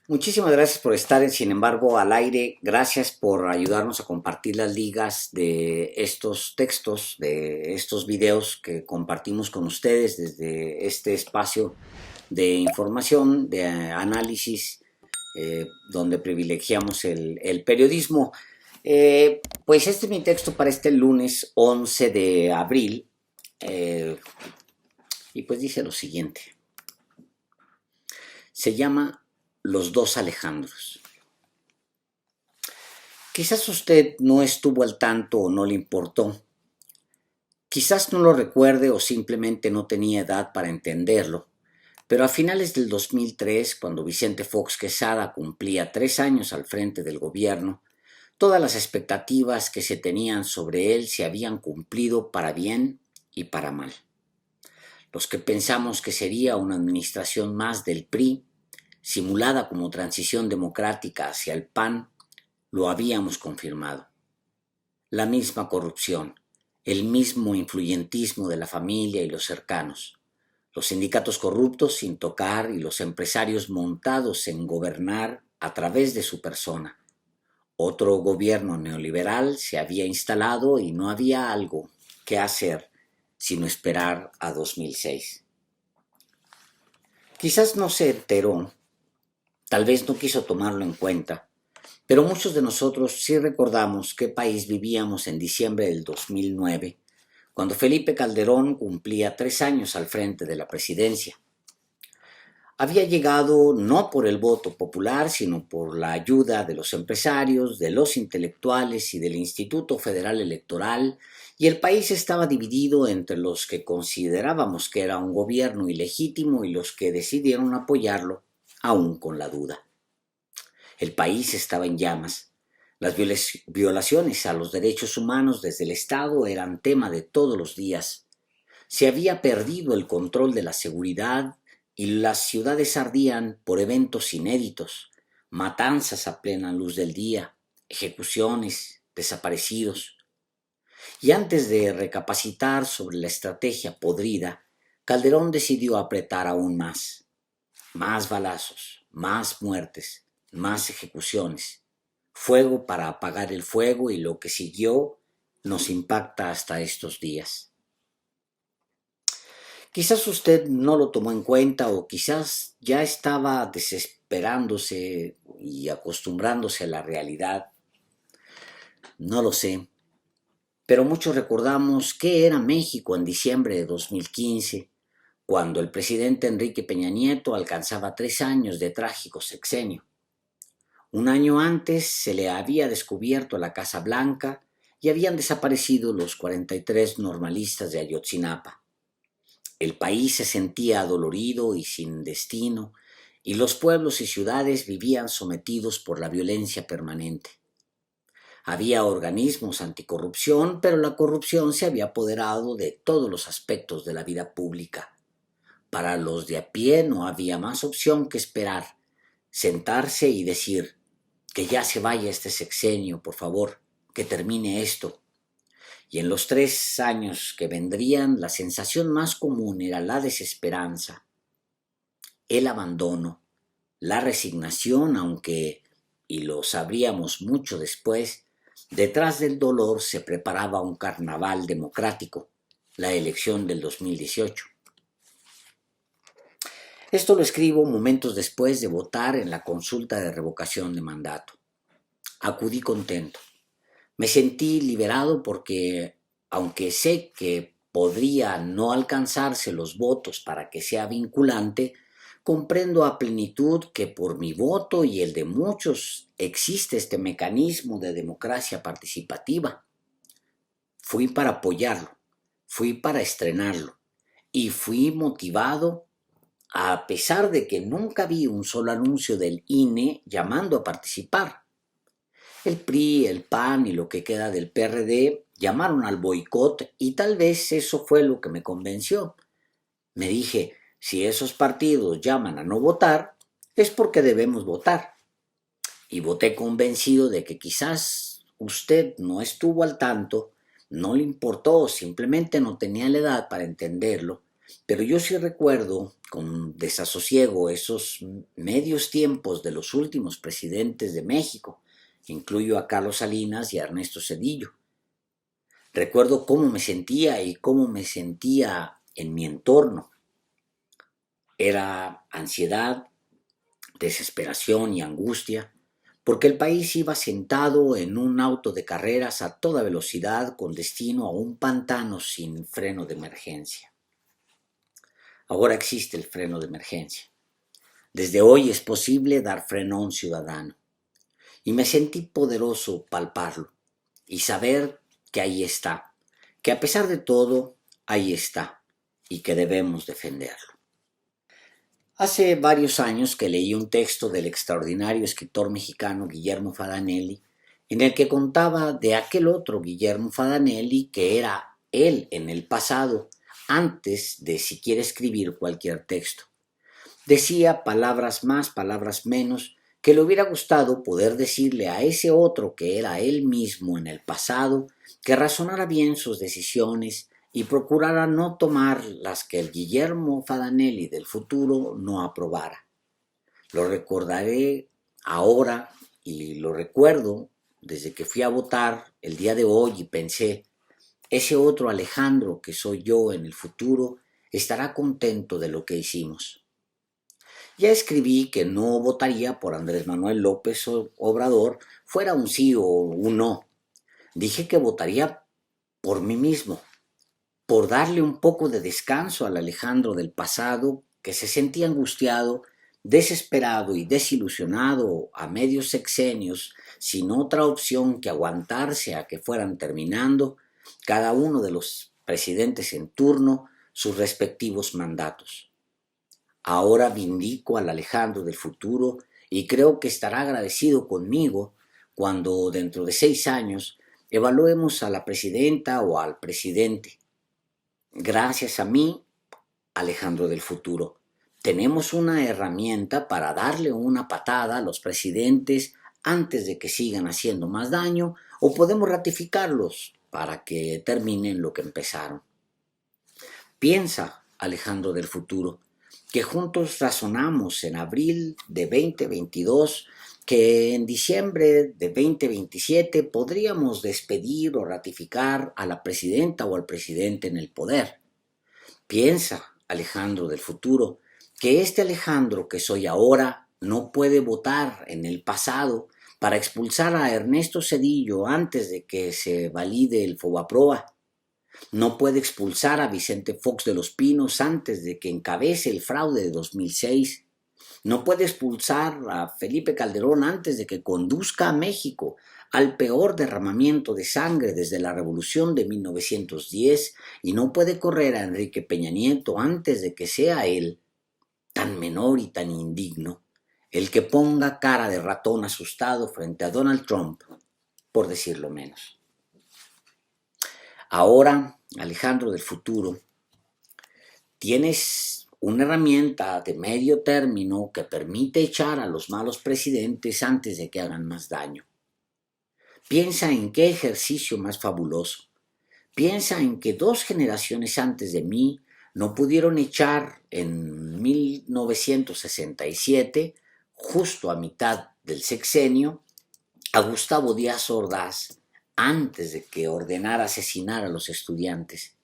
Muchísimas gracias por estar Sin embargo al aire. Gracias por ayudarnos a compartir las ligas de estos textos, de estos videos que compartimos con ustedes desde este espacio de información, de análisis, donde privilegiamos el periodismo. Pues este es mi texto para este lunes 11 de abril. eh, y pues dice lo siguiente. Se llama Los dos Alejandros. Quizás usted no estuvo al tanto o no le importó. Quizás no lo recuerde o simplemente no tenía edad para entenderlo. Pero a finales del 2003, cuando Vicente Fox Quesada cumplía 3 años al frente del gobierno, todas las expectativas que se tenían sobre él se habían cumplido para bien y para mal. Los que pensamos que sería una administración más del PRI, simulada como transición democrática hacia el PAN, lo habíamos confirmado. La misma corrupción, el mismo influyentismo de la familia y los cercanos, los sindicatos corruptos sin tocar y los empresarios montados en gobernar a través de su persona. Otro gobierno neoliberal se había instalado y no había algo que hacer sino esperar a 2006. Quizás no se enteró, tal vez no quiso tomarlo en cuenta, pero muchos de nosotros sí recordamos qué país vivíamos en diciembre del 2009, cuando Felipe Calderón cumplía 3 años al frente de la presidencia. Había llegado no por el voto popular, sino por la ayuda de los empresarios, de los intelectuales y del Instituto Federal Electoral, y el país estaba dividido entre los que considerábamos que era un gobierno ilegítimo y los que decidieron apoyarlo, aún con la duda. El país estaba en llamas. Las violaciones a los derechos humanos desde el Estado eran tema de todos los días. Se había perdido el control de la seguridad y las ciudades ardían por eventos inéditos, matanzas a plena luz del día, ejecuciones, desaparecidos. Y antes de recapacitar sobre la estrategia podrida, Calderón decidió apretar aún más. Más balazos, más muertes, más ejecuciones. Fuego para apagar el fuego y lo que siguió nos impacta hasta estos días. Quizás usted no lo tomó en cuenta o quizás ya estaba desesperándose y acostumbrándose a la realidad. No lo sé. Pero muchos recordamos qué era México en diciembre de 2015, cuando el presidente Enrique Peña Nieto alcanzaba 3 años de trágico sexenio. Un año antes se le había descubierto la Casa Blanca y habían desaparecido los 43 normalistas de Ayotzinapa. El país se sentía adolorido y sin destino, y los pueblos y ciudades vivían sometidos por la violencia permanente. Había organismos anticorrupción, pero la corrupción se había apoderado de todos los aspectos de la vida pública. Para los de a pie no había más opción que esperar, sentarse y decir: que ya se vaya este sexenio, por favor, que termine esto. Y en los 3 años que vendrían, la sensación más común era la desesperanza, el abandono, la resignación, aunque, y lo sabríamos mucho después, detrás del dolor se preparaba un carnaval democrático, la elección del 2018. Esto lo escribo momentos después de votar en la consulta de revocación de mandato. Acudí contento. Me sentí liberado porque, aunque sé que podría no alcanzarse los votos para que sea vinculante, comprendo a plenitud que por mi voto y el de muchos existe este mecanismo de democracia participativa. Fui para apoyarlo, fui para estrenarlo y fui motivado a pesar de que nunca vi un solo anuncio del INE llamando a participar. El PRI, el PAN y lo que queda del PRD llamaron al boicot y tal vez eso fue lo que me convenció. Me dije, si esos partidos llaman a no votar, es porque debemos votar. Y voté convencido de que quizás usted no estuvo al tanto, no le importó, simplemente no tenía la edad para entenderlo, pero yo sí recuerdo con desasosiego esos medios tiempos de los últimos presidentes de México. Incluyo a Carlos Salinas y a Ernesto Zedillo. Recuerdo cómo me sentía y cómo me sentía en mi entorno. Era ansiedad, desesperación y angustia, porque el país iba sentado en un auto de carreras a toda velocidad con destino a un pantano sin freno de emergencia. Ahora existe el freno de emergencia. Desde hoy es posible dar freno a un ciudadano. Y me sentí poderoso palparlo y saber que ahí está, que a pesar de todo, ahí está y que debemos defenderlo. Hace varios años que leí un texto del extraordinario escritor mexicano Guillermo Fadanelli, en el que contaba de aquel otro Guillermo Fadanelli que era él en el pasado, antes de siquiera escribir cualquier texto. Decía palabras más, palabras menos, que le hubiera gustado poder decirle a ese otro que era él mismo en el pasado, que razonara bien sus decisiones y procurara no tomar las que el Guillermo Fadanelli del futuro no aprobara. Lo recordaré ahora y lo recuerdo desde que fui a votar el día de hoy y pensé, ese otro Alejandro que soy yo en el futuro estará contento de lo que hicimos. Ya escribí que no votaría por Andrés Manuel López Obrador, fuera un sí o un no. Dije que votaría por mí mismo, por darle un poco de descanso al Alejandro del pasado que se sentía angustiado, desesperado y desilusionado a medios sexenios, sin otra opción que aguantarse a que fueran terminando cada uno de los presidentes en turno sus respectivos mandatos. Ahora vindico al Alejandro del futuro y creo que estará agradecido conmigo cuando dentro de 6 años evaluemos a la presidenta o al presidente. Gracias a mí, Alejandro del futuro, tenemos una herramienta para darle una patada a los presidentes antes de que sigan haciendo más daño o podemos ratificarlos para que terminen lo que empezaron. Piensa, Alejandro del futuro, que juntos razonamos en abril de 2022 que en diciembre de 2027 podríamos despedir o ratificar a la presidenta o al presidente en el poder. Piensa, Alejandro del futuro, que este Alejandro que soy ahora no puede votar en el pasado para expulsar a Ernesto Zedillo antes de que se valide el Fobaproa. No puede expulsar a Vicente Fox de los Pinos antes de que encabece el fraude de 2006. No puede expulsar a Felipe Calderón antes de que conduzca a México al peor derramamiento de sangre desde la Revolución de 1910 y no puede correr a Enrique Peña Nieto antes de que sea él, tan menor y tan indigno, el que ponga cara de ratón asustado frente a Donald Trump, por decirlo menos. Ahora, Alejandro del futuro, tienes una herramienta de medio término que permite echar a los malos presidentes antes de que hagan más daño. Piensa en qué ejercicio más fabuloso. Piensa en que 2 generaciones antes de mí no pudieron echar en 1967, justo a mitad del sexenio, a Gustavo Díaz Ordaz antes de que ordenara asesinar a los estudiantes.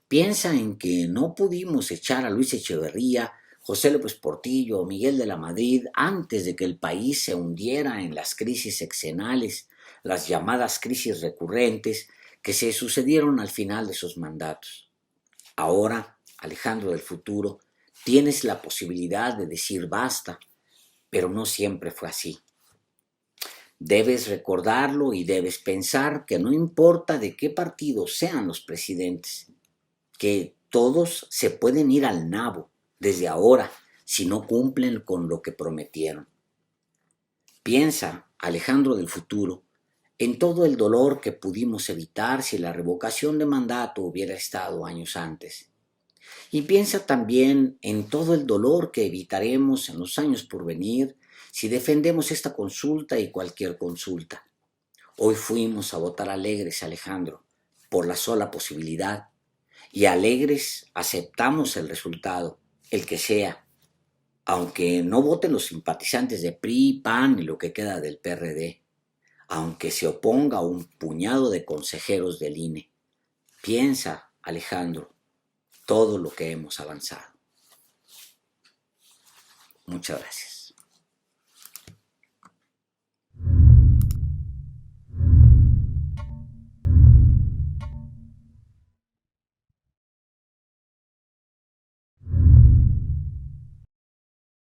Piensa en que no pudimos echar a Luis Echeverría, José López Portillo o Miguel de la Madrid antes de que el país se hundiera en las crisis sexenales, las llamadas crisis recurrentes que se sucedieron al final de sus mandatos. Ahora, Alejandro del futuro, tienes la posibilidad de decir basta, pero no siempre fue así. Debes recordarlo y debes pensar que no importa de qué partido sean los presidentes, que todos se pueden ir al nabo desde ahora si no cumplen con lo que prometieron. Piensa, Alejandro del futuro, en todo el dolor que pudimos evitar si la revocación de mandato hubiera estado años antes. Y piensa también en todo el dolor que evitaremos en los años por venir si defendemos esta consulta y cualquier consulta. Hoy fuimos a votar alegres, Alejandro, por la sola posibilidad. y alegres aceptamos el resultado, el que sea, aunque no voten los simpatizantes de PRI, PAN y lo que queda del PRD, aunque se oponga un puñado de consejeros del INE. Piensa, Alejandro, todo lo que hemos avanzado. Muchas gracias.